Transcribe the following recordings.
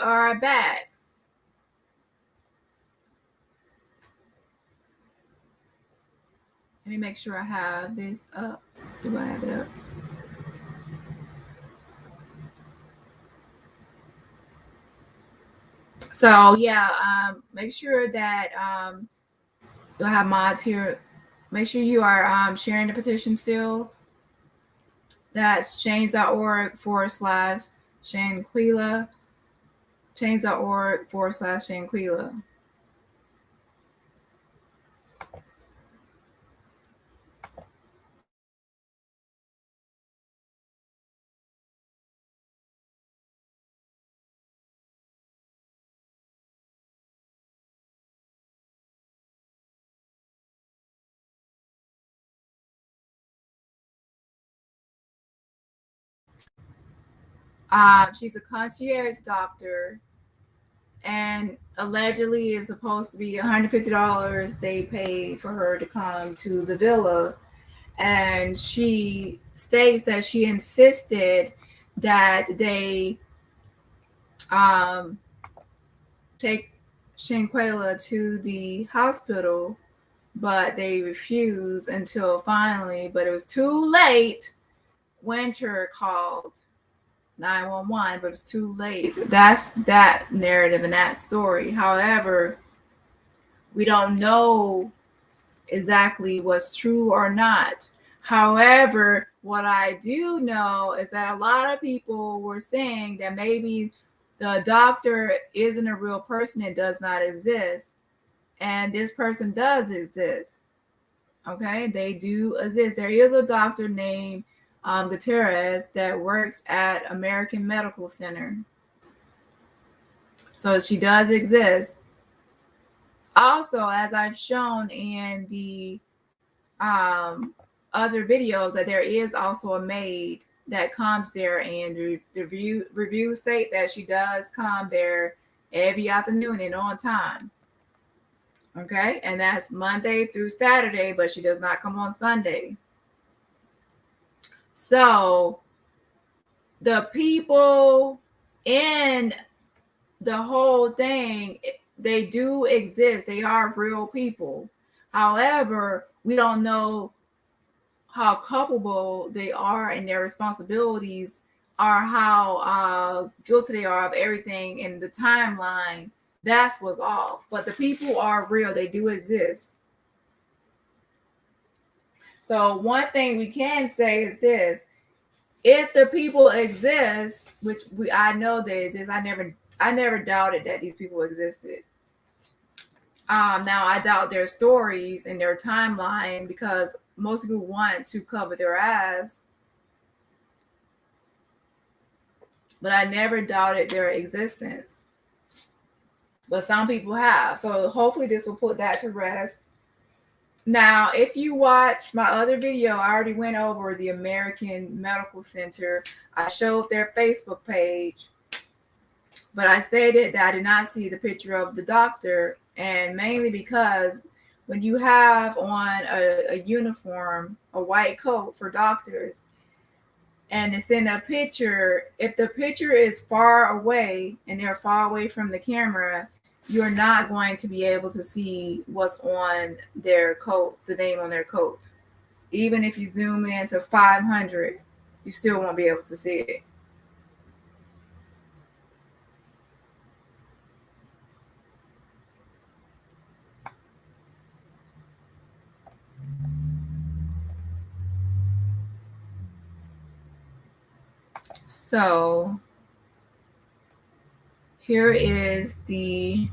are back. Let me make sure I have this up. Do I have it up? So yeah, make sure that you'll have mods here. Make sure you are sharing the petition still. That's change.org/Shanquilla. Change.org/Shanquilla. She's a concierge doctor, and allegedly is supposed to be $150 they paid for her to come to the villa. And she states that she insisted that they take Shanquella to the hospital, but they refused until finally, but it was too late. Winter called 911, but it's too late. That's that narrative and that story. However, we don't know exactly what's true or not. However, what I do know is that a lot of people were saying that maybe the doctor isn't a real person, it does not exist. And this person does exist. Okay, they do exist. There is a doctor named Guiterrez that works at American Medical Center. So she does exist. Also, as I've shown in the other videos, that there is also a maid that comes there, and the review state that she does come there every afternoon and on time. Okay, and that's Monday through Saturday, but she does not come on Sunday. So the people in the whole thing, they do exist. They are real people. However, we don't know how culpable they are in their responsibilities, or how guilty they are of everything in the timeline. That's what's off. But the people are real. They do exist. So one thing we can say is this: if the people exist, which I know they exist, I never doubted that these people existed. Now I doubt their stories and their timeline, because most people want to cover their ass. But I never doubted their existence. But some people have. So hopefully this will put that to rest. Now, if you watch my other video, I already went over the American Medical Center. I showed their Facebook page. But I stated that I did not see the picture of the doctor, and mainly because when you have on a uniform, a white coat for doctors, and it's in a picture, if the picture is far away and they're far away from the camera, you're not going to be able to see what's on their coat, the name on their coat. Even if you zoom in to 500, you still won't be able to see it. So here is the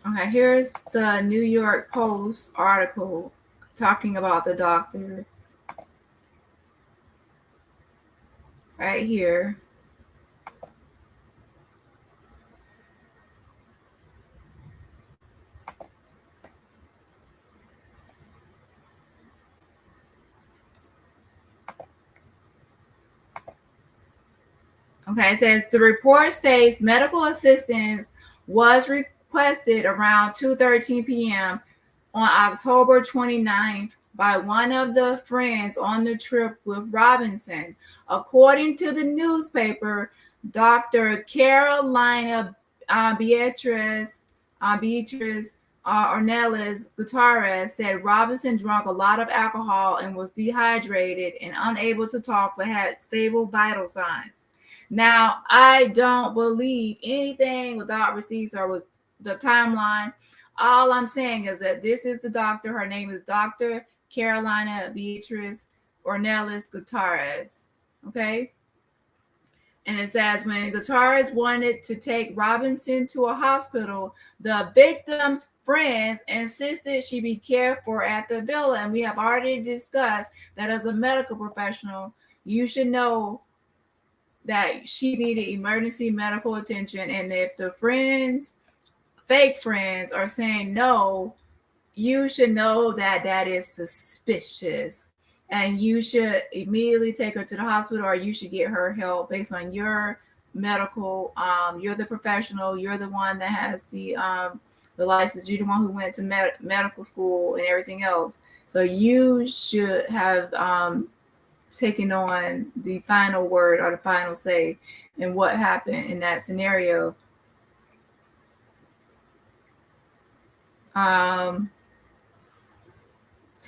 Okay, here's the New York Post article talking about the doctor. Right here. Okay, it says the report states medical assistance was requested around 2:13 p.m. on October 29th by one of the friends on the trip with Robinson. According to the newspaper, Dr. Karolina Beatriz Ornelas Guiterrez said Robinson drank a lot of alcohol and was dehydrated and unable to talk but had stable vital signs. Now, I don't believe anything without receipts or with the timeline. All I'm saying is that this is the doctor. Her name is Dr. Karolina Beatriz Ornelas Guiterrez. Okay. And it says when Guiterrez wanted to take Robinson to a hospital, the victim's friends insisted she be cared for at the villa. And we have already discussed that as a medical professional, you should know that she needed emergency medical attention. And if the friends, fake friends, are saying no, you should know that that is suspicious. And you should immediately take her to the hospital, or you should get her help based on your medical. You're the professional. You're the one that has the license. You're the one who went to medical school and everything else. So you should have taking on the final word or the final say in what happened in that scenario. So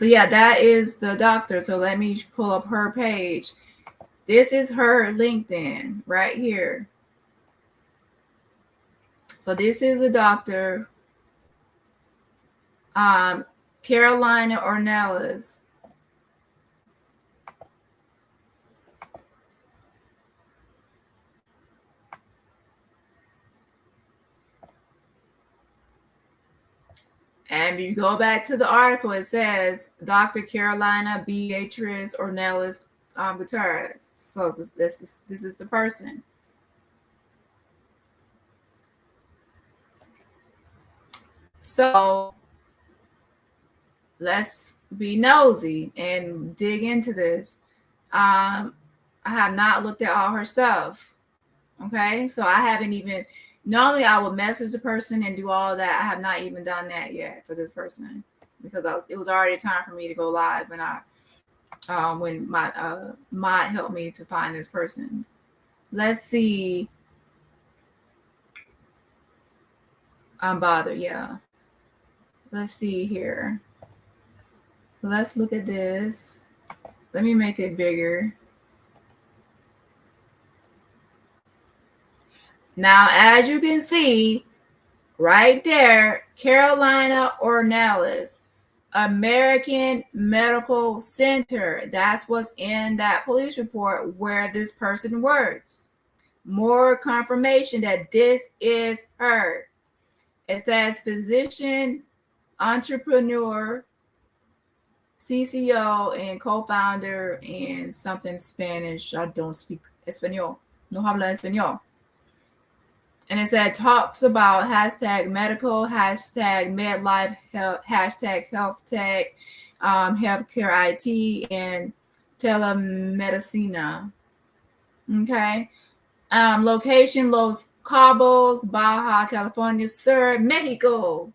yeah, that is the doctor. So let me pull up her page. This is her LinkedIn right here. So this is the doctor, Karolina Ornelas. And if you go back to the article, it says Dr. Karolina Beatriz Ornelas Guiterrez. So this is the person. So let's be nosy and dig into this. I have not looked at all her stuff. Okay, so I haven't even. Normally, I would message the person and do all that. I have not even done that yet for this person because it was already time for me to go live when my mod helped me to find this person. Let's see. I'm bothered. Yeah. Let's see here. So let's look at this. Let me make it bigger. Now, as you can see, right there, Karolina Ornelas, American Medical Center. That's what's in that police report where this person works. More confirmation that this is her. It says physician, entrepreneur, CCO, and co-founder, and something Spanish. I don't speak Espanol. No habla Espanol. And it said talks about hashtag medical, hashtag midlife, hashtag health tech, healthcare IT, and telemedicina. Okay. Location Los Cabos, Baja California Sur, Mexico.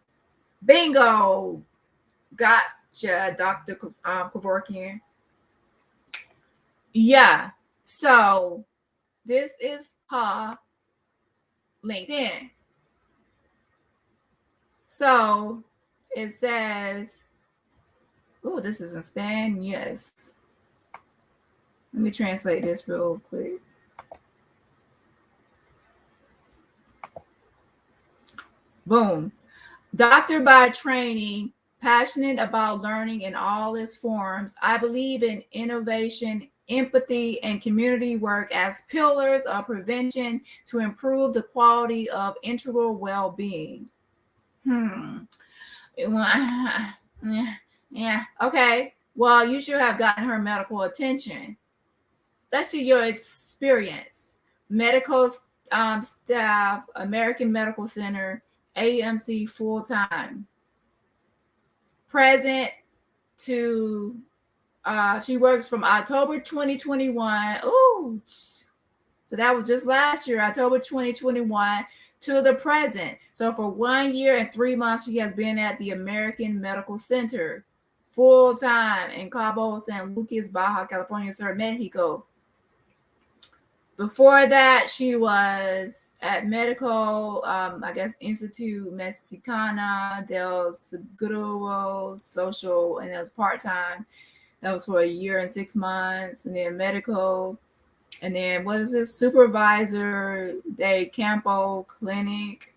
Bingo. Gotcha, Dr. Kevorkian. Yeah. So this is her LinkedIn. So it says, oh, this is in Spanish. Let me translate this real quick. Boom. Doctor by training, passionate about learning in all its forms. I believe in innovation, empathy, and community work as pillars of prevention to improve the quality of integral well-being. Yeah. Okay. Well, you should have gotten her medical attention. Let's see your experience. Medical staff, American Medical Center, AMC full time. Present to she works from October 2021. Oh, so that was just last year, October 2021 to the present. So for 1 year and 3 months, she has been at the American Medical Center full time in Cabo San Lucas, Baja California Sur, Mexico. Before that, she was at Medical, I guess, Institute Mexicana del Seguro Social, and that was part time. That was for 1 year and 6 months. And then Medical, and then what is this? Supervisor de Campo Clinic.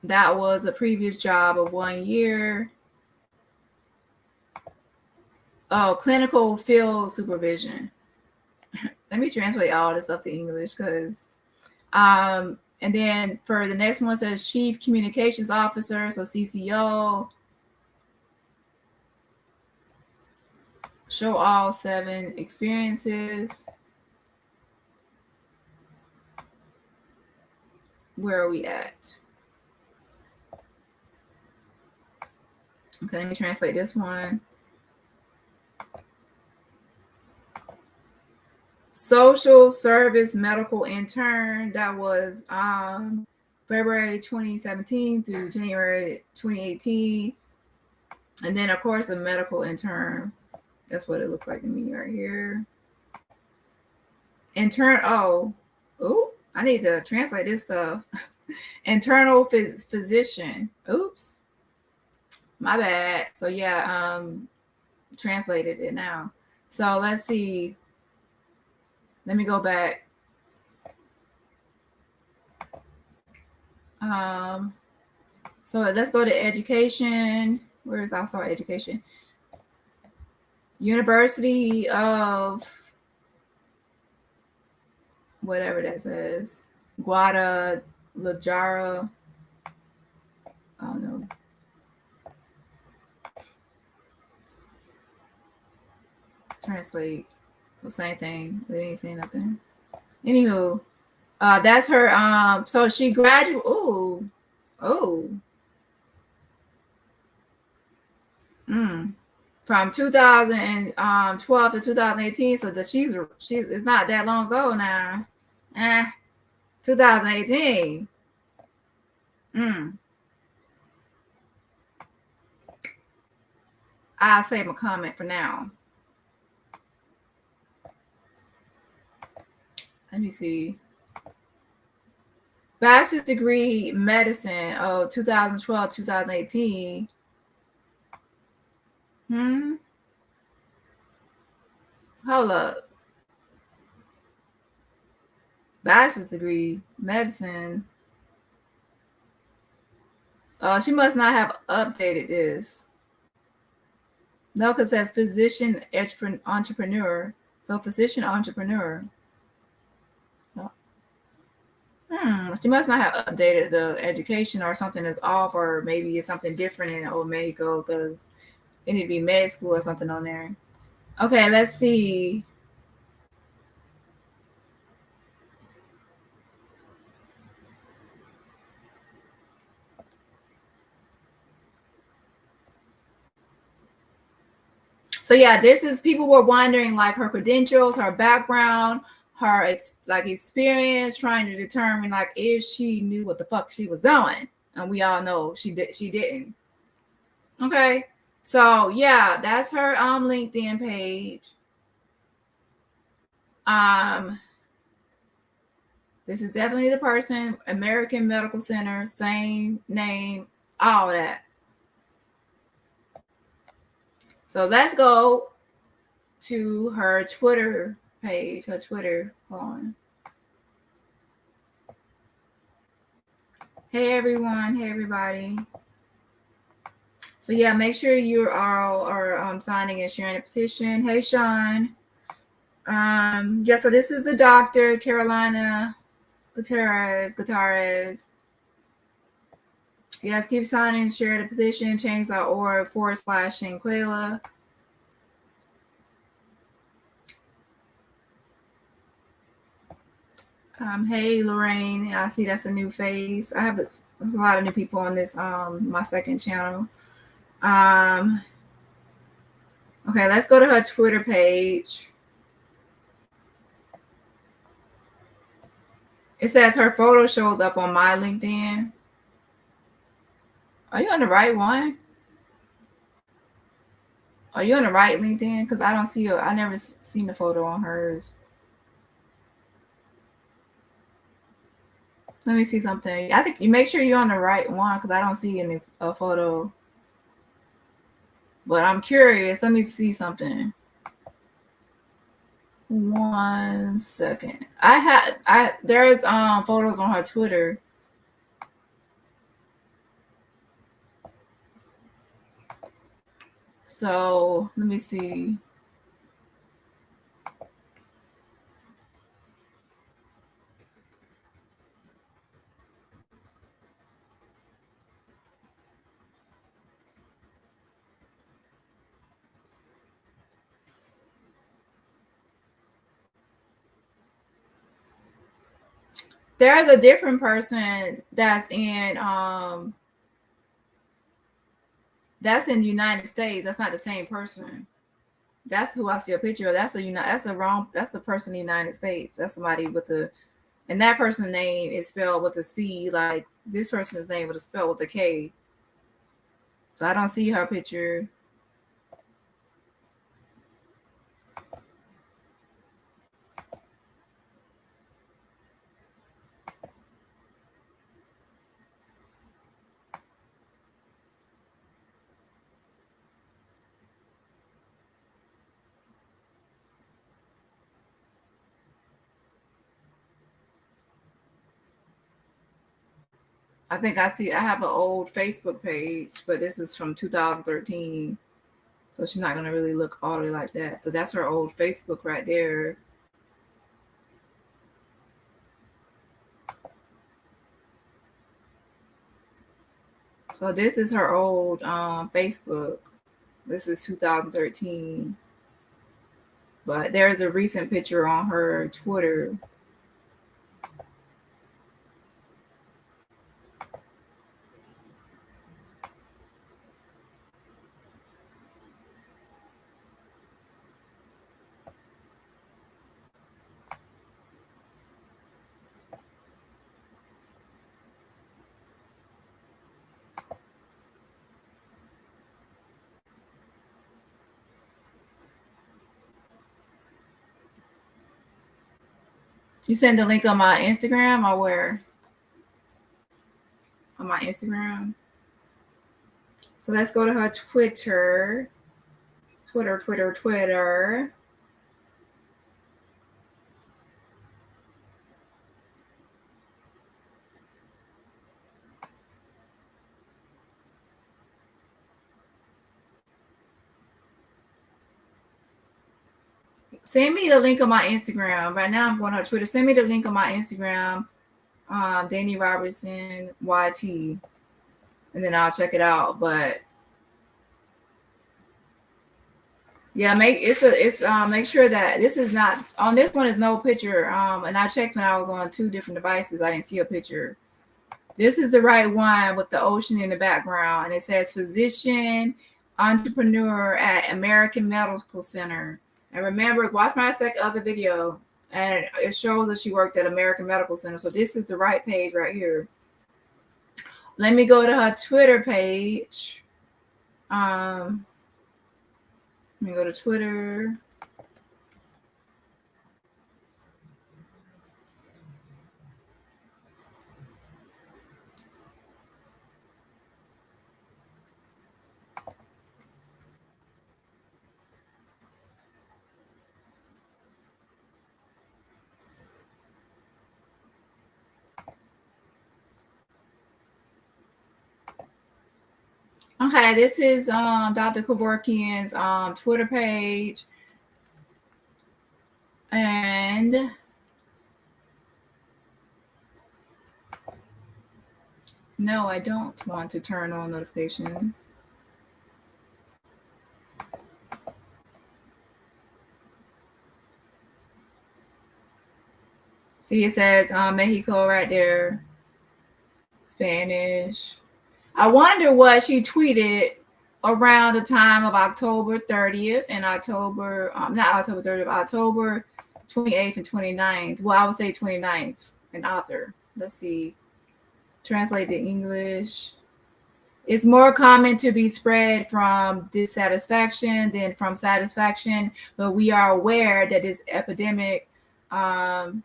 That was a previous job of 1 year. Oh, clinical field supervision. Let me translate all this stuff to English because and then for the next one says Chief Communications Officer, so CCO. Show all 7 experiences. Where are we at? Okay, let me translate this one. Social service medical intern. That was February 2017 through January 2018. And then, of course, a medical intern. That's what it looks like to me right here. Intern. Oh, I need to translate this stuff. Internal physician. Oops. My bad. So yeah, translated it now. So let's see. Let me go back. So let's go to education. Where is also education? University of whatever that says. Guadalajara. I don't know. Translate the same thing. They ain't saying nothing. Anywho, that's her. So she graduated. From 2012 to 2018. So that she's it's not that long ago now. 2018. I'll save my comment for now. Let me see. Bachelor's degree medicine. 2012, 2018. Hold up. Bachelor's degree medicine. She must not have updated this. No, because it says physician entrepreneur. So physician entrepreneur. She must not have updated the education, or something is off, or maybe it's something different in Old Mexico because it need to be med school or something on there. Okay, let's see. So yeah, this is, people were wondering like her credentials, her background, her experience, trying to determine like if she knew what the fuck she was doing, and we all know she didn't. Okay, so yeah, that's her LinkedIn page. This is definitely the person. American Medical Center, same name, all that. So let's go to her Twitter page, her Twitter. Hold on. Hey everyone, hey everybody. So yeah, make sure you all are signing and sharing a petition. Hey Sean. Yeah, so this is the doctor, Karolina. Guiterrez. Yes, keep signing, share the petition, change.org /Shanquela. Hey Lorraine, I see that's a new face. There's a lot of new people on this my second channel. Okay, let's go to her Twitter page. It says her photo shows up on my LinkedIn. Are you on the right one? Are you on the right LinkedIn? Because I don't see her. I never seen the photo on hers. Let me see something. I think you make sure you're on the right one because I don't see any photo. But I'm curious. Let me see something. 1 second. There's photos on her Twitter. So let me see. There's a different person that's in the United States. That's not the same person. That's who I see a picture of. That's the person in the United States. That's somebody and that person's name is spelled with a C, like this person's name was spelled with a K. So I don't see her picture. I think I have an old Facebook page, but this is from 2013. So she's not going to really look all the way like that. So that's her old Facebook right there. So this is her old Facebook. This is 2013. But there's a recent picture on her Twitter. You send the link on my Instagram or where? On my Instagram. So let's go to her Twitter. Twitter. Send me the link on my Instagram. Right now I'm going on Twitter. Send me the link on my Instagram. Dani Robertson YT. And then I'll check it out. But yeah, make sure that this is not on this one is no picture. And I checked when I was on 2 different devices. I didn't see a picture. This is the right one with the ocean in the background, and it says physician entrepreneur at American Medical Center. And remember, watch my other video, and it shows that she worked at American Medical Center. So this is the right page right here. Let me go to her Twitter page. Let me go to Twitter. Okay, this is Dr. Kevorkian's Twitter page. And No, I don't want to turn on notifications. See, it says Mexico right there. Spanish. I wonder what she tweeted around the time of October 30th and October, not October 30th, October 28th and 29th. Well, I would say 29th, an author. Let's see. Translate to English. It's more common to be spread from dissatisfaction than from satisfaction, but we are aware that this epidemic falls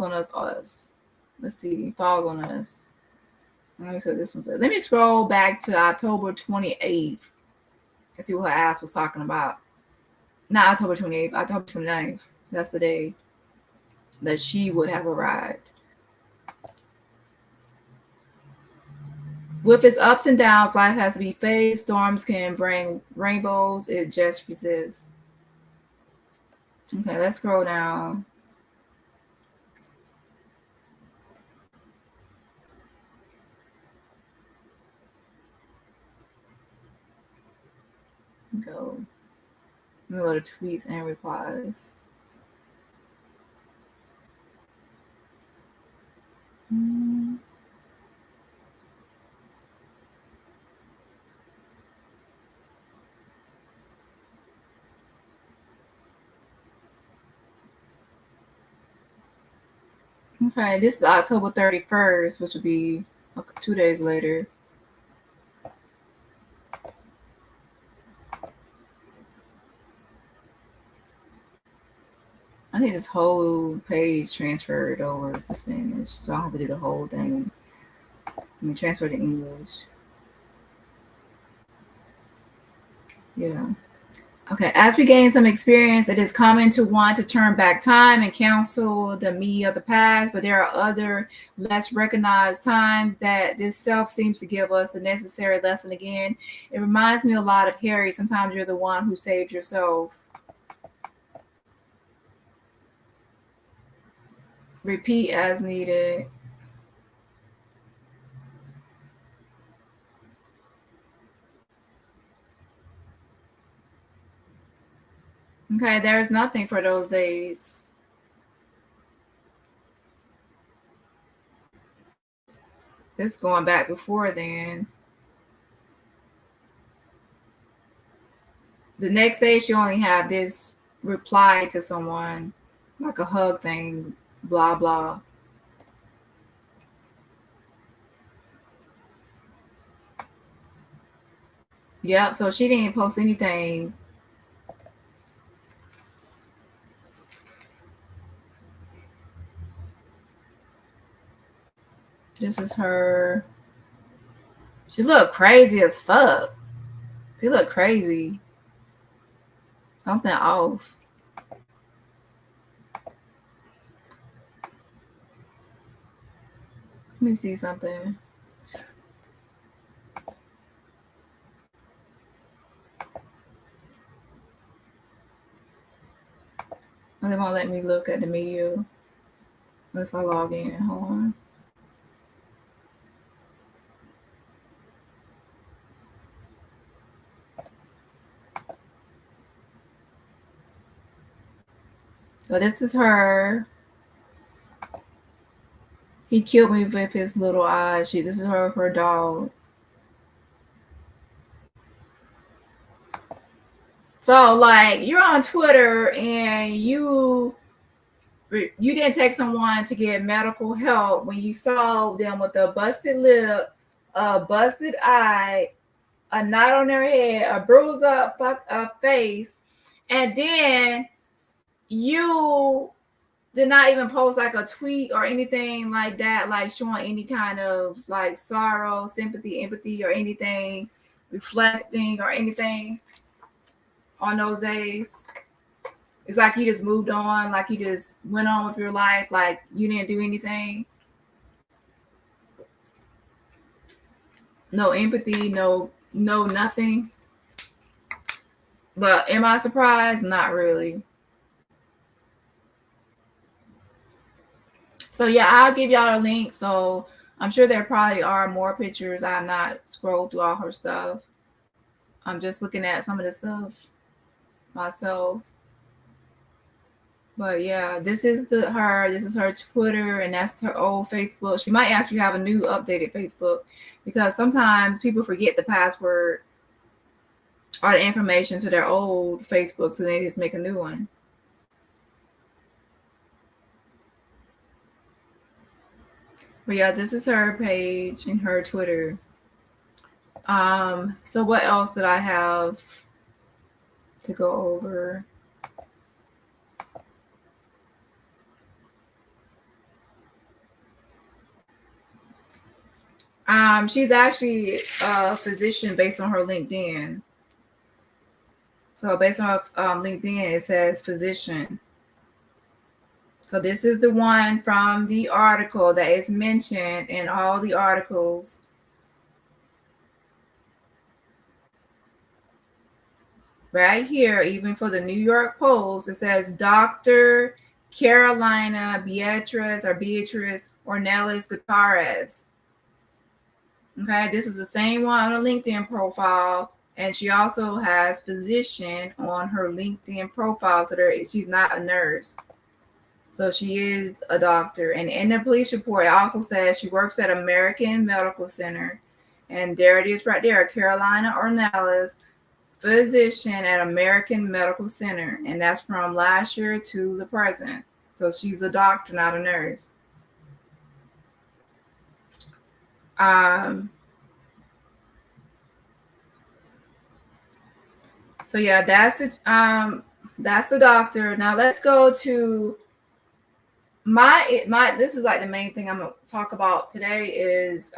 on us. Let's see, falls on us. Let me see what this one says. Let me scroll back to October 28th and see what her ass was talking about. Not October 28th, October 29th. That's the day that she would have arrived. With its ups and downs, life has to be faced. Storms can bring rainbows. It just resists. Okay, let's scroll down. Go. Let me go to tweets and replies. Okay, this is October 31st, which will be 2 days later. I need this whole page transferred over to Spanish, so I have to do the whole thing. Let me transfer to English. Yeah. Okay, as we gain some experience, it is common to want to turn back time and counsel the me of the past, but there are other less recognized times that this self seems to give us the necessary lesson again. It reminds me a lot of Harry. Sometimes you're the one who saved yourself. Repeat as needed. Okay, there's nothing for those days. This going back before then. The next day, she only had this reply to someone, like a hug thing, blah, blah. Yeah, so she didn't post anything. This is her. She looked crazy as fuck. She looked crazy. Something off. Let me see something. They won't let me look at the media unless I log in. Hold on. So this is her. He killed me with his little eyes. This is her dog. So like you're on Twitter and you didn't take someone to get medical help when you saw them with a busted lip, a busted eye, a knot on their head, a bruised up face, and then you did not even post like a tweet or anything like that, like showing any kind of like sorrow, sympathy, empathy, or anything, reflecting or anything on those days. It's like you just moved on, like you just went on with your life, like you didn't do anything. No empathy, no nothing. But am I surprised? Not really. So yeah, I'll give y'all a link. So I'm sure there probably are more pictures. I have not scrolled through all her stuff. I'm just looking at some of the stuff myself. But yeah, this is her Twitter, and that's her old Facebook. She might actually have a new updated Facebook, because sometimes people forget the password or the information to their old Facebook, so they just make a new one. But yeah, this is her page and her Twitter. So what else did I have to go over? She's actually a physician based on her LinkedIn. So based on her LinkedIn, it says physician. So this is the one from the article that is mentioned in all the articles. Right here, even for the New York Post, it says Dr. Karolina Beatriz Ornelas Guiterrez. Okay, this is the same one on her LinkedIn profile, and she also has physician on her LinkedIn profile, so she's not a nurse. So she is a doctor. And in the police report, it also says she works at American Medical Center. And there it is right there, Karolina Ornelas, physician at American Medical Center. And that's from last year to the present. So she's a doctor, not a nurse. So yeah, that's the doctor. Now let's go to my this is like the main thing I'm gonna talk about today is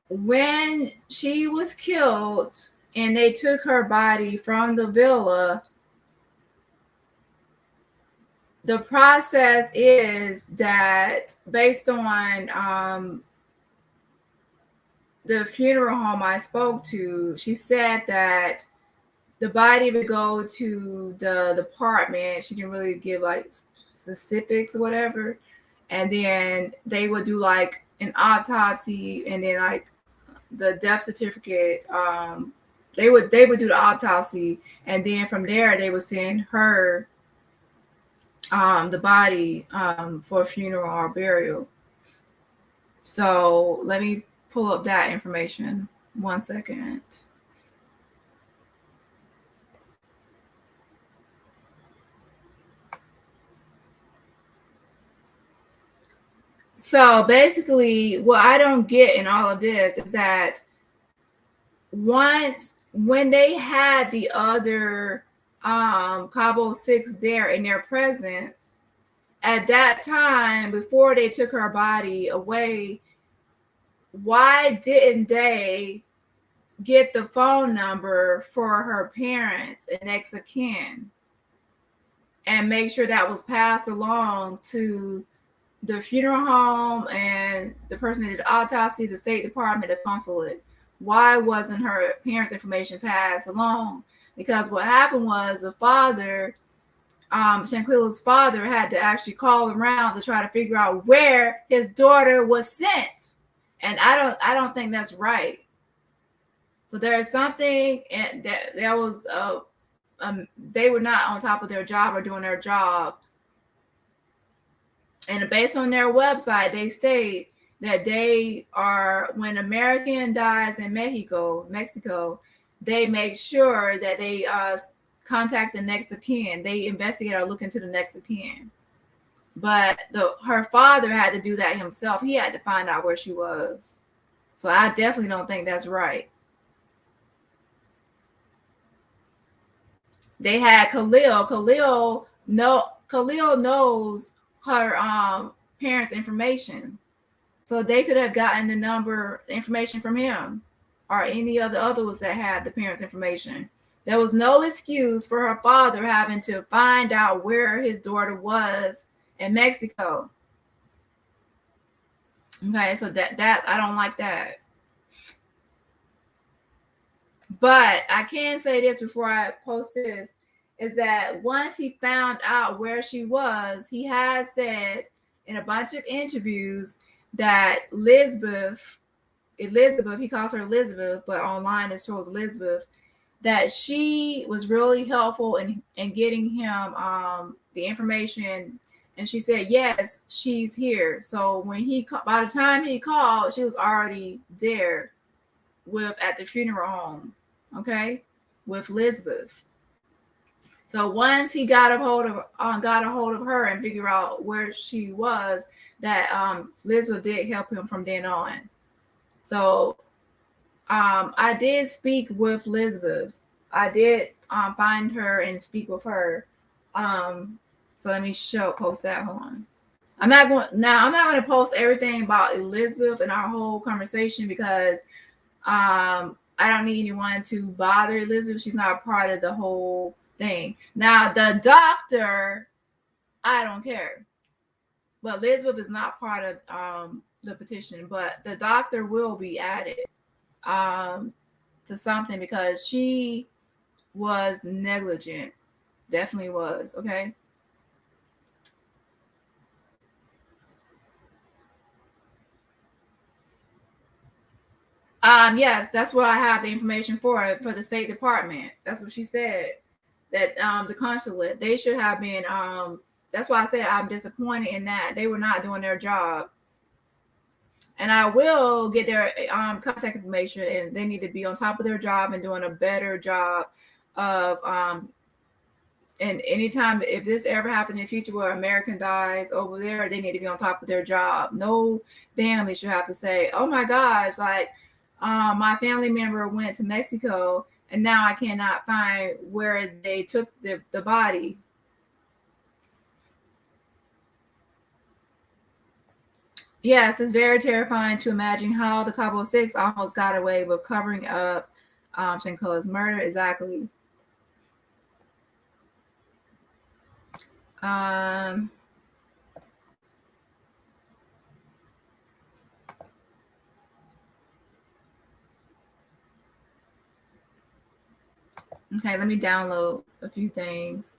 when she was killed and they took her body from the villa. The process is that based on the funeral home I spoke to, she said that the body would go to the department. She didn't really give like specifics or whatever. And then they would do like an autopsy, and then like the death certificate. They would do the autopsy, and then from there they would send her the body for funeral or burial. So let me pull up that information. 1 second. So basically, what I don't get in all of this is that when they had the other Cabo 6 there in their presence, at that time, before they took her body away, why didn't they get the phone number for her parents and next of kin and make sure that was passed along to the funeral home and the person that did the autopsy, the State Department, the consulate? Why wasn't her parents' information passed along? Because what happened was the father, Shanquilla's father, had to actually call around to try to figure out where his daughter was sent. And I don't think that's right. So there's something that there was they were not on top of their job or doing their job. And based on their website, they state that they are, when American dies in Mexico, they make sure that they contact the next of kin. They investigate or look into the next of kin. But her father had to do that himself. He had to find out where she was. So I definitely don't think that's right. They had Khalil. Khalil knows her parents' information. So they could have gotten the information from him or any of the others that had the parents' information. There was no excuse for her father having to find out where his daughter was in Mexico. Okay, so that I don't like that. But I can say this before I post this, is that once he found out where she was, he has said in a bunch of interviews that Elizabeth, he calls her Elizabeth, but online it shows Elizabeth, that she was really helpful in getting him the information. And she said, yes, she's here. So when by the time he called, she was already there at the funeral home, okay, with Elizabeth. So once he got a hold of her and figure out where she was, that Elizabeth did help him from then on. So I did speak with Elizabeth. I did find her and speak with her. So let me post that. Hold on. I'm not going to post everything about Elizabeth and our whole conversation because I don't need anyone to bother Elizabeth. She's not a part of the whole thing. Now the doctor, I don't care, but Elizabeth is not part of the petition. But the doctor will be added to something because she was negligent. Definitely was. Okay. Yes, that's what I have the information for the State Department. That's what she said. That the consulate, they should have been that's why I said I'm disappointed in that. They were not doing their job. And I will get their contact information, and they need to be on top of their job and doing a better job of and anytime if this ever happened in the future where American dies over there, they need to be on top of their job. No family should have to say, oh my gosh, like my family member went to Mexico and now I cannot find where they took the body. Yes, it's very terrifying to imagine how the couple of six almost got away with covering up Shankula's murder. Exactly. Okay, let me download a few things.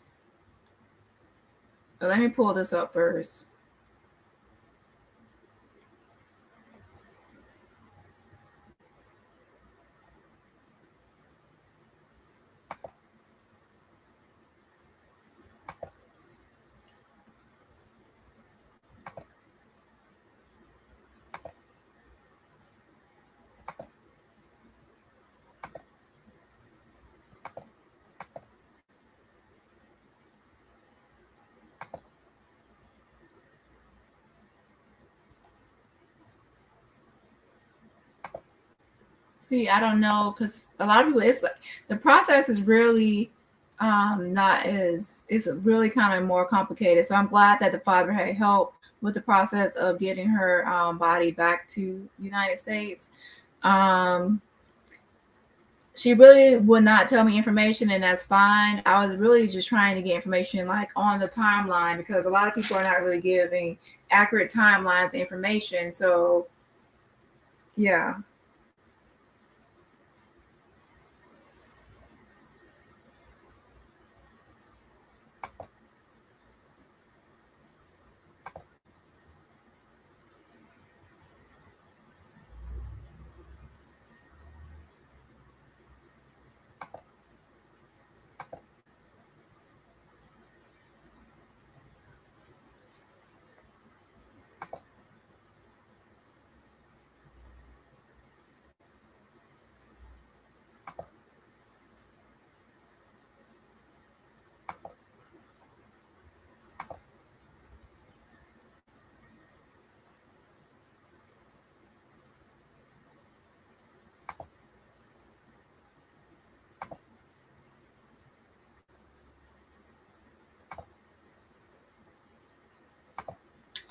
But let me pull this up first. See, I don't know, because a lot of people, it's like the process is really not as, it's really kind of more complicated. So I'm glad that the father had help with the process of getting her body back to United States. She really would not tell me information, and that's fine. I was really just trying to get information like on the timeline because a lot of people are not really giving accurate timelines information. So yeah.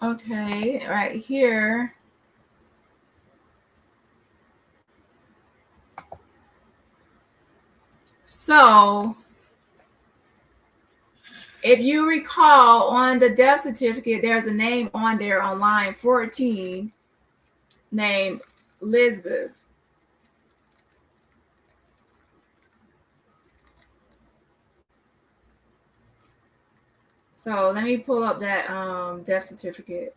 Okay, right here. So, if you recall on the death certificate, there's a name on there on line 14 named Elizabeth. So let me pull up that death certificate.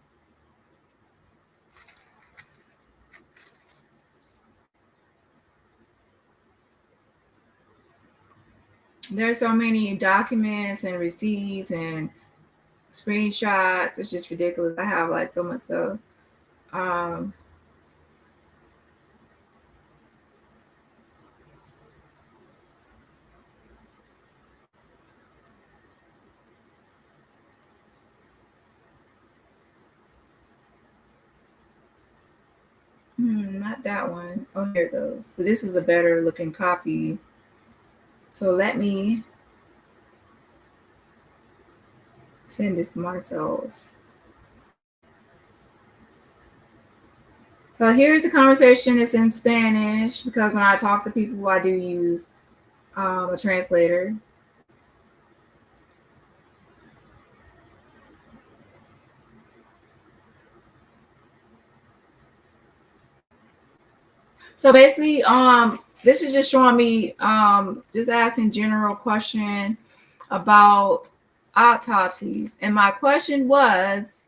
There's so many documents and receipts and screenshots. It's just ridiculous. I have like so much stuff. Not that one. Oh, here it goes. So this is a better looking copy. So let me send this to myself. So here's a conversation. It's in Spanish because when I talk to people, I do use a translator. So basically, this is just showing me, just asking general question about autopsies. And my question was,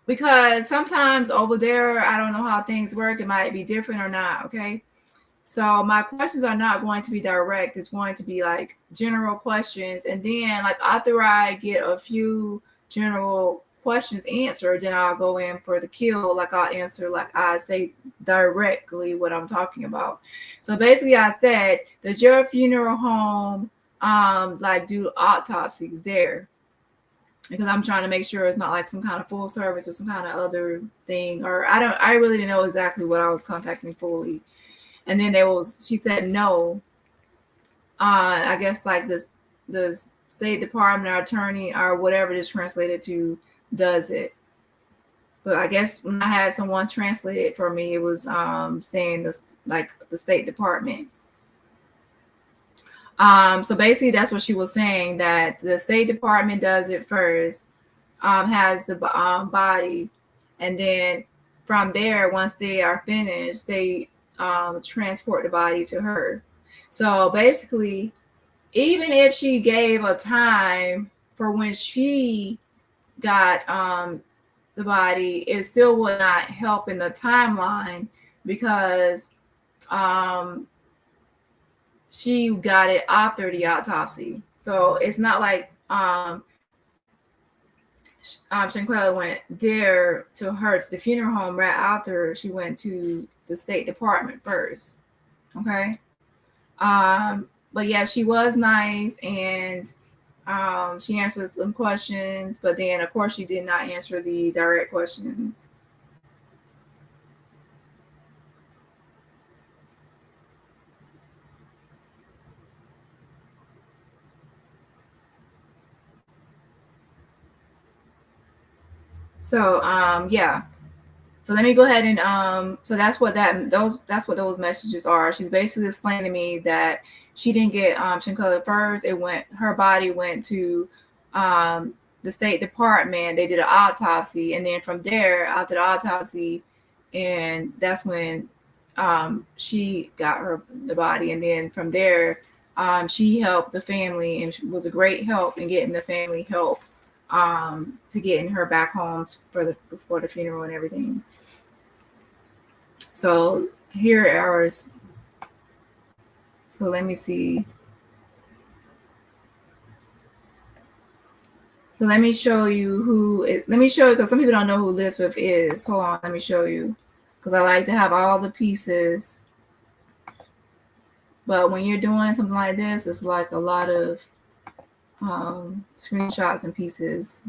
because sometimes over there, I don't know how things work. It might be different or not. Okay. So my questions are not going to be direct. It's going to be like general questions. And then like after I get a few general questions answered, then I'll go in for the kill. Like I'll answer, like I say directly what I'm talking about. So basically I said, does your funeral home like do autopsies there? Because I'm trying to make sure it's not like some kind of full service or some kind of other thing. Or I really didn't know exactly what I was contacting fully. And then she said no. I guess like the State Department or attorney or whatever it is translated to does it. But I guess when I had someone translate it for me, it was saying this like the State Department. So basically that's what she was saying, that the State Department does it first, has the body, and then from there, once they are finished, they transport the body to her. So basically, even if she gave a time for when she got the body, it still would not help in the timeline because she got it after the autopsy. So it's not like Shanquella went there to the funeral home right after she went to the State Department first. Okay. But yeah, she was nice and she answered some questions, but then of course she did not answer the direct questions. So yeah. So let me go ahead and so that's what those messages are. She's basically explaining to me that she didn't get Shanquella first. Her body went to the State Department. They did an autopsy, and then from there, after the autopsy, and that's when she got the body, and then from there, she helped the family and was a great help in getting the family help to getting her back home before the funeral and everything. So here are. So let me see. So let me show you let me show you, because some people don't know who Elizabeth is. Hold on, let me show you. Because I like to have all the pieces. But when you're doing something like this, it's like a lot of screenshots and pieces.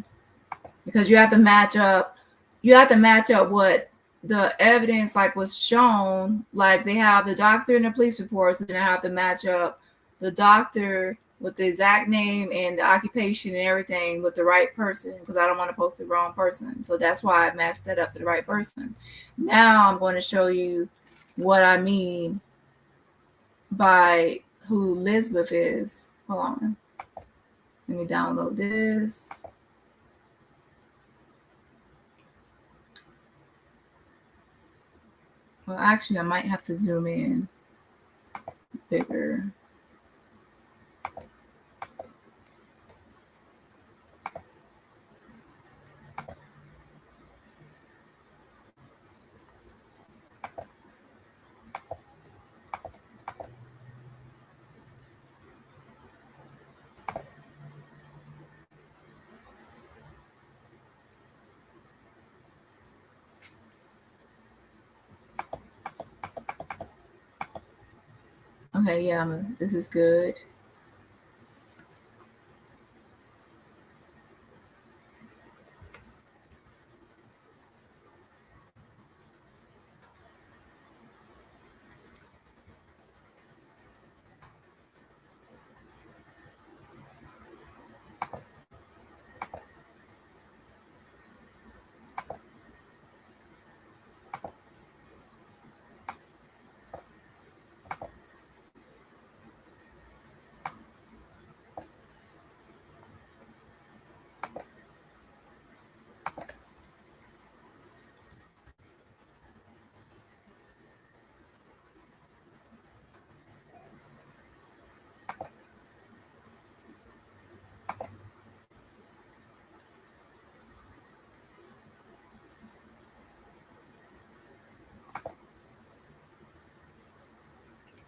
Because you have to match up. You have to match up what the evidence like was shown. Like they have the doctor in the police report, so then I have to match up the doctor with the exact name and the occupation and everything with the right person, because I don't want to post the wrong person. So that's why I matched that up to the right person. Now I'm going to show you what I mean by who Elizabeth is. Hold on. Let me download this. Well, actually, I might have to zoom in bigger. Okay, yeah, this is good.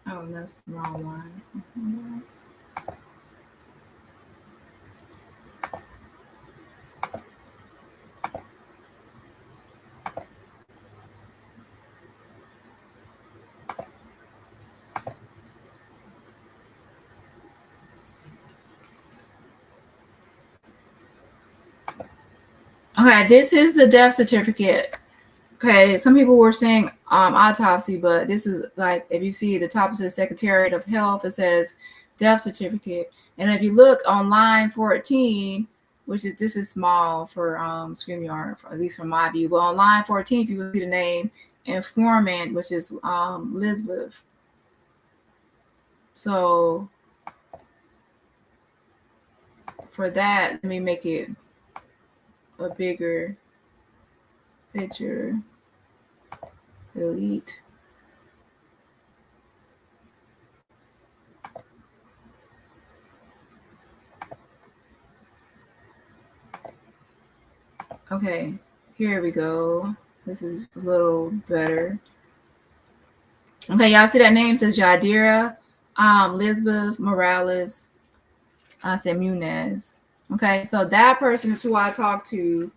Oh, that's the wrong one. Okay, this is the death certificate. Okay, some people were saying autopsy, but this is like, if you see the top, it says Secretariat of Health, it says death certificate. And if you look on line 14, which is, this is small for StreamYard, at least from my view, but on line 14, if you will see the name Informant, which is Elizabeth. So for that, let me make it a bigger picture. Delete. Okay, here we go. This is a little better. Okay, y'all see that name? It says Yadira Elizabeth Morales Munez. Okay, so that person is who I talked to,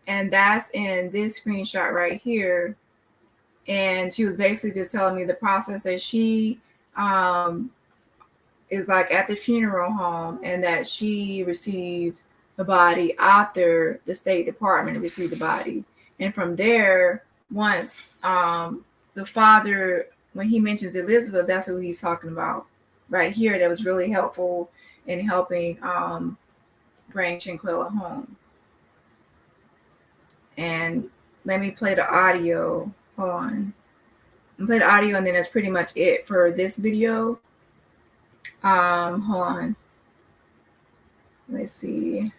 and that's in this screenshot right here. And she was basically just telling me the process that she is like at the funeral home, and that she received the body after the State Department received the body. And from there, once the father, when he mentions Elizabeth, that's who he's talking about right here. That was really helpful in helping bring Shanquella home. And let me play the audio. Hold on. I'll play the audio, and then that's pretty much it for this video. Hold on. Let's see.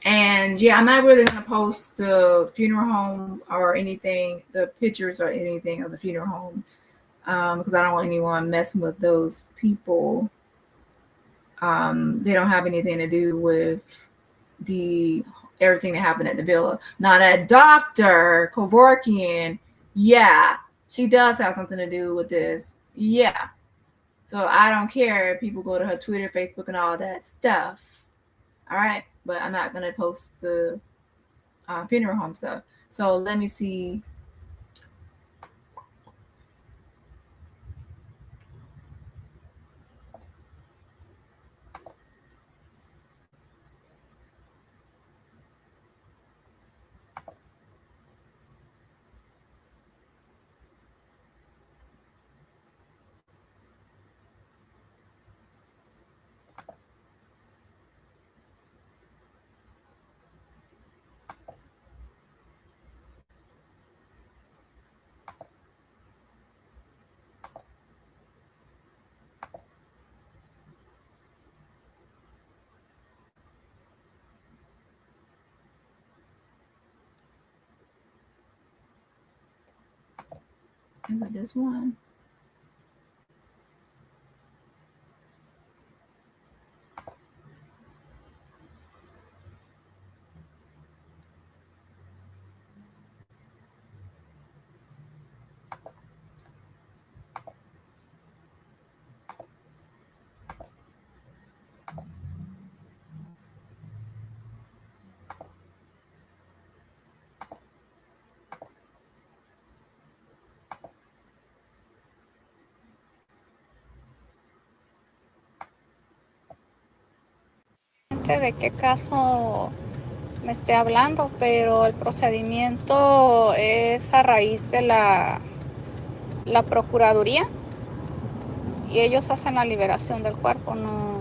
And yeah, I'm not really gonna post the funeral home or anything, the pictures or anything of the funeral home, because I don't want anyone messing with those people. They don't have anything to do with the everything that happened at the villa. Now that Dr. Kevorkian, yeah, she does have something to do with this. Yeah. So I don't care if people go to her Twitter, Facebook, and all that stuff. All right. But I'm not going to post the funeral home stuff. So let me see. Is it this one? exactamente de qué caso me esté hablando, pero el procedimiento es a raíz de la Procuraduría y ellos hacen la liberación del cuerpo, no,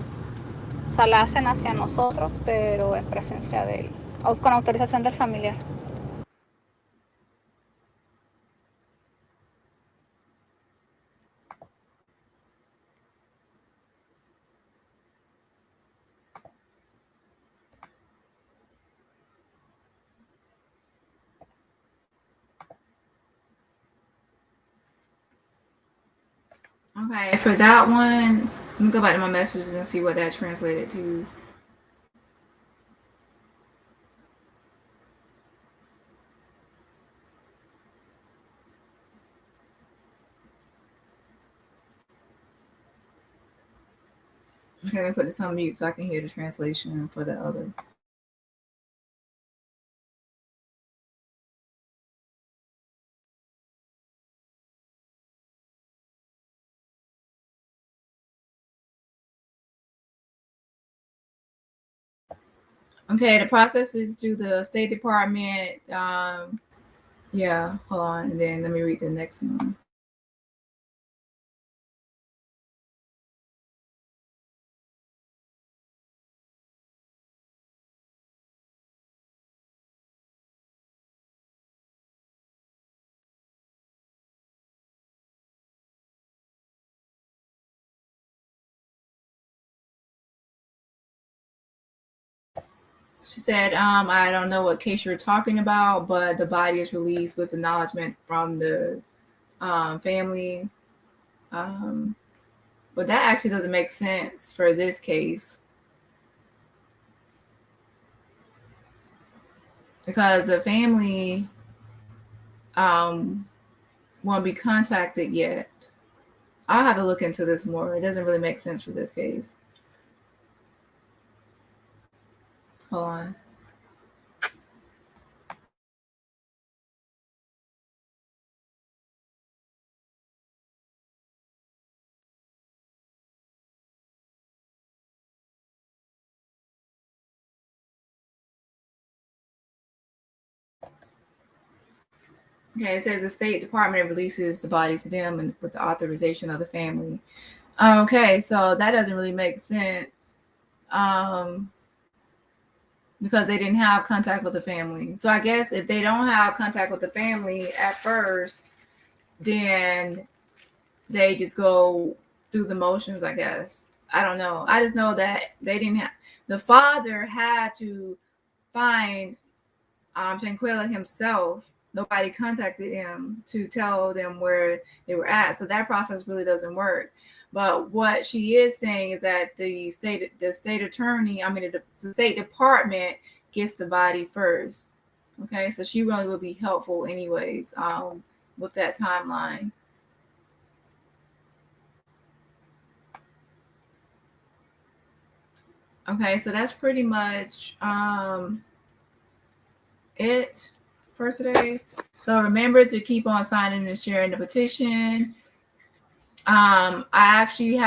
o sea, la hacen hacia nosotros, pero en presencia de él, con autorización del familiar. Okay, for that one, let me go back to my messages and see what that translated to. Okay, let me put this on mute so I can hear the translation for the other. Okay, the process is through the State Department. Yeah, hold on, and then let me read the next one. She said, I don't know what case you're talking about, but the body is released with acknowledgement from the family. But that actually doesn't make sense for this case because the family won't be contacted yet. I'll have to look into this more. It doesn't really make sense for this case. Hold on. Okay, it says the State Department releases the body to them and with the authorization of the family. Okay, so that doesn't really make sense because they didn't have contact with the family. So I guess if they don't have contact with the family at first, then they just go through the motions, I guess. I don't know. I just know that they didn't have, the father had to find Tranquilla himself. Nobody contacted him to tell them where they were at. So that process really doesn't work. But what she is saying is that the state attorney, the State Department gets the body first. Okay, so she really will be helpful anyways with that timeline. Okay, so that's pretty much it for today. So remember to keep on signing and sharing the petition. I actually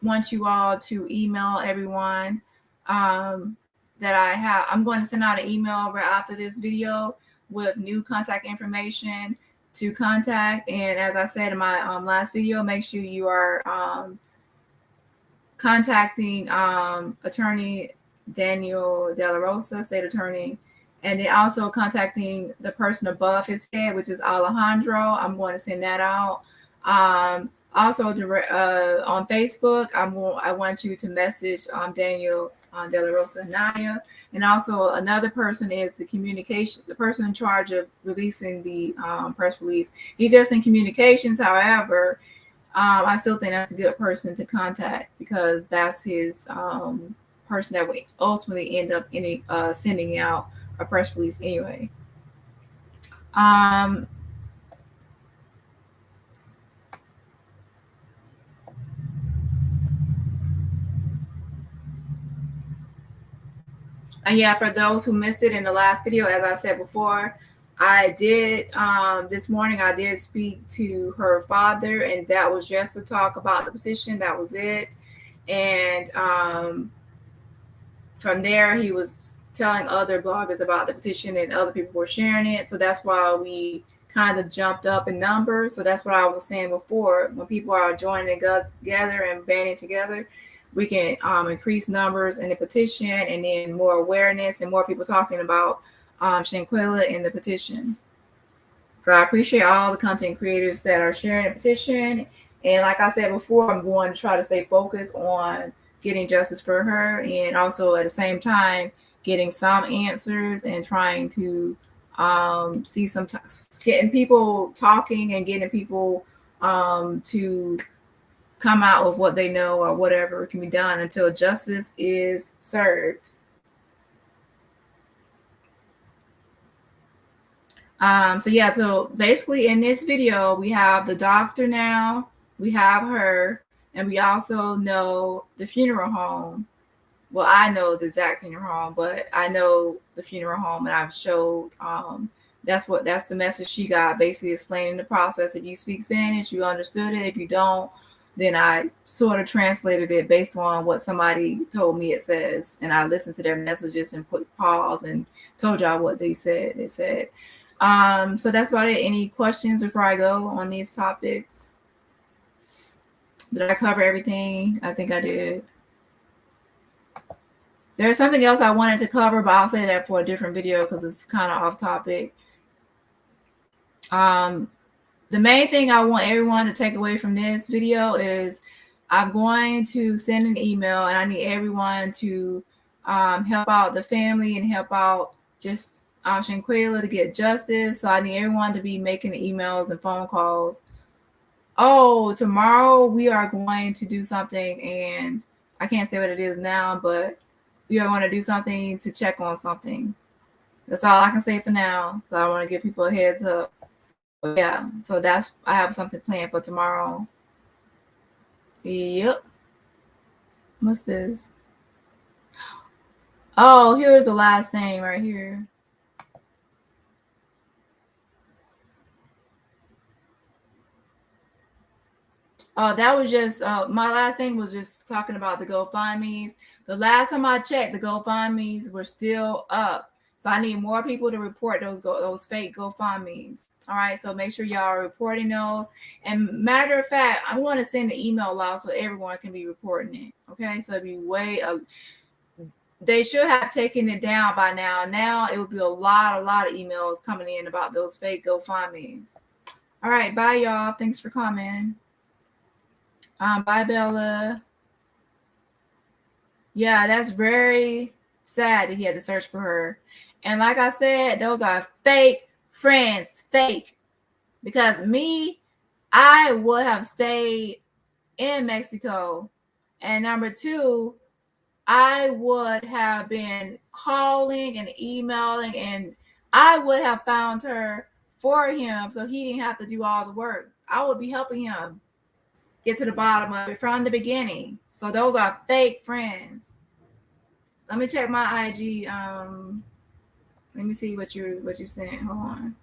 want you all to email everyone that I have. I'm going to send out an email right after this video with new contact information to contact. And as I said in my last video, make sure you are contacting attorney Daniel De La Rosa, state attorney, and then also contacting the person above his head, which is Alejandro. I'm going to send that out. Also, on Facebook, I want you to message Daniel De La Rosa Naya, and also another person is the person in charge of releasing the press release. He's just in communications, however. I still think that's a good person to contact because that's his person that would ultimately end up sending out a press release anyway. And yeah, for those who missed it in the last video, as I said before, I did this morning. I did speak to her father, and that was just to talk about the petition. That was it, and from there, he was telling other bloggers about the petition, and other people were sharing it. So that's why we kind of jumped up in numbers. So that's what I was saying before. When people are joining together and banding together, we can increase numbers in the petition, and then more awareness and more people talking about Shanquella and the petition. So I appreciate all the content creators that are sharing the petition. And like I said before, I'm going to try to stay focused on getting justice for her, and also at the same time getting some answers and trying to see some getting people talking and getting people to come out with what they know or whatever can be done until justice is served. So yeah, so basically in this video, we have the doctor now, we have her, and we also know the funeral home. Well, I know the exact funeral home, but I know the funeral home, and I've showed that's the message she got, basically explaining the process. If you speak Spanish, you understood it. If you don't, then I sort of translated it based on what somebody told me it says, and I listened to their messages and put pause and told y'all what they said. They said. So that's about it. Any questions before I go on these topics? Did I cover everything? I think I did. There's something else I wanted to cover, but I'll say that for a different video because it's kind of off topic. The main thing I want everyone to take away from this video is I'm going to send an email, and I need everyone to help out the family and help out just Shanquella to get justice. So I need everyone to be making emails and phone calls. Oh, tomorrow we are going to do something, and I can't say what it is now, but we are going to do something to check on something. That's all I can say for now. So I want to give people a heads up. But yeah, so I have something planned for tomorrow. Yep. What's this? Oh, here's the last thing right here. That was just my last thing was just talking about the GoFundMe's. The last time I checked, the GoFundMe's were still up. So I need more people to report those fake GoFundMe's. All right, so make sure y'all are reporting those. And matter of fact, I want to send the email out so everyone can be reporting it. Okay, so it'd be they should have taken it down by now. Now it would be a lot of emails coming in about those fake GoFundMe's. All right, bye y'all. Thanks for coming. Bye Bella. Yeah, that's very sad that he had to search for her. And like I said, those are fake friends, fake. Because me, I would have stayed in Mexico. And number two, I would have been calling and emailing, and I would have found her for him so he didn't have to do all the work. I would be helping him get to the bottom of it from the beginning. So those are fake friends. Let me check my IG. Let me see what you sent. Hold on.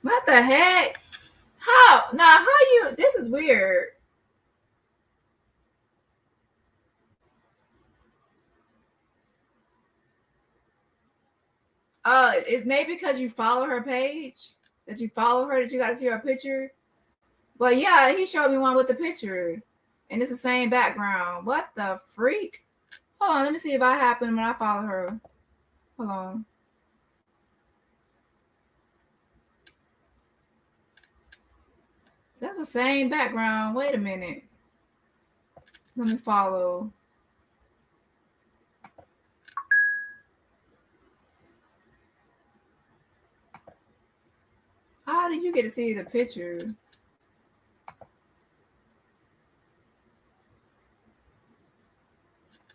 What the heck? How you? This is weird. It may be because you follow her page, that you follow her, that you got to see her picture. But yeah, he showed me one with the picture, and it's the same background. What the freak? Hold on, let me see if I happen when I follow her. Hold on. That's the same background. Wait a minute. Let me follow. How did you get to see the picture?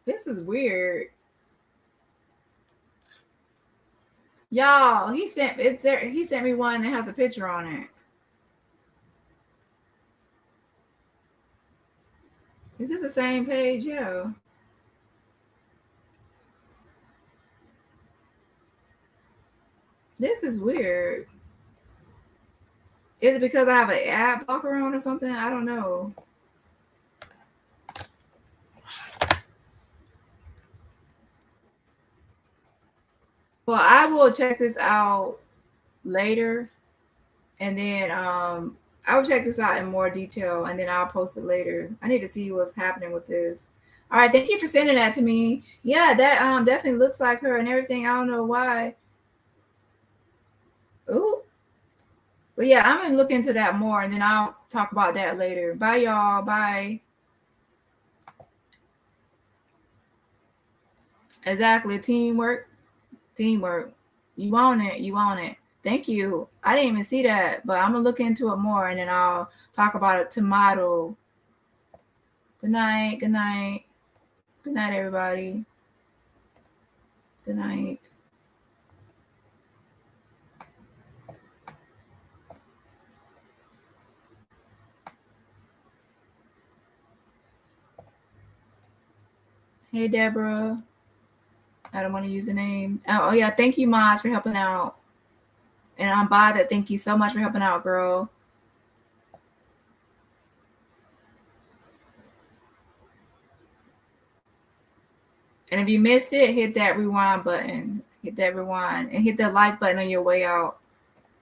This is weird. Y'all, he sent me one that has a picture on it. Is this the same page? Yeah. This is weird. Is it because I have an ad blocker on or something? I don't know. Well, I will check this out later, and then I will check this out in more detail, and then I'll post it later. I need to see what's happening with this. All right, thank you for sending that to me. Yeah, that definitely looks like her and everything. I don't know why. Ooh. But yeah, I'm gonna look into that more, and then I'll talk about that later. Bye, y'all. Bye. Exactly. Teamwork. Teamwork. You want it. You want it. Thank you. I didn't even see that, but I'm gonna look into it more, and then I'll talk about it tomorrow. Good night. Good night. Good night, everybody. Good night. Hey, Deborah. I don't want to use a name. Oh yeah, thank you, Maz, for helping out. And I'm bothered. Thank you so much for helping out, girl. And if you missed it, hit that rewind button. Hit that rewind and hit the like button on your way out.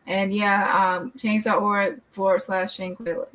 And yeah, change.org/Shanquilla.